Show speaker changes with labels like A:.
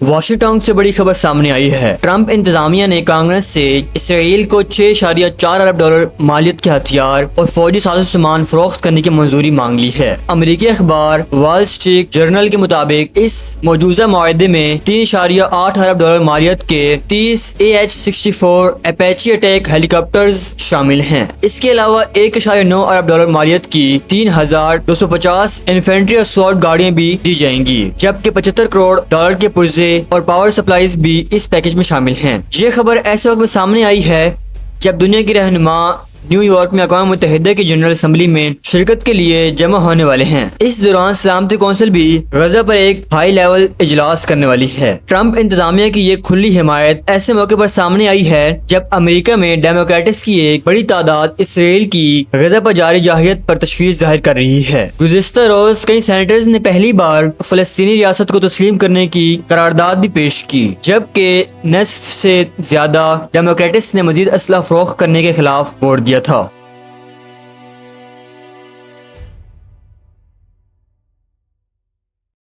A: Washington سے بڑی خبر سامنے آئی ہے۔ ٹرمپ انتظامیہ نے کانگریس سے اسرائیل کو $6.4 ارب مالیت کے ہتھیار اور فوجی ساز و سامان فروخت کرنے کی منظوری مانگ لی ہے۔ امریکی اخبار وال اسٹریٹ جرنل کے مطابق اس مجوزہ معاہدے میں $3.8 ارب مالیت کے 30 AH-64 اپیچی اٹیک ہیلی کاپٹرز شامل ہیں۔ اس کے علاوہ $1.9 ارب مالیت کی 3250 انفینٹری اسالٹ گاڑیاں بھی دی جائیں گی، جبکہ $75 کروڑ کے پرزے اور پاور سپلائیز بھی اس پیکج میں شامل ہیں۔ یہ خبر ایسے وقت میں سامنے آئی ہے جب دنیا کی رہنما نیو یارک میں اقوام متحدہ کی جنرل اسمبلی میں شرکت کے لیے جمع ہونے والے ہیں۔ اس دوران سلامتی کونسل بھی غزہ پر ایک ہائی لیول اجلاس کرنے والی ہے۔ ٹرمپ انتظامیہ کی یہ کھلی حمایت ایسے موقع پر سامنے آئی ہے جب امریکہ میں ڈیموکریٹس کی ایک بڑی تعداد اسرائیل کی غزہ پر جاری جارحیت پر تشویش ظاہر کر رہی ہے۔ گزشتہ روز کئی سینیٹرز نے پہلی بار فلسطینی ریاست کو تسلیم کرنے کی قرارداد بھی پیش کی، جبکہ نصف سے زیادہ ڈیموکریٹس نے مزید اسلحہ فروخت کرنے کے خلاف ووٹ دیا تھا۔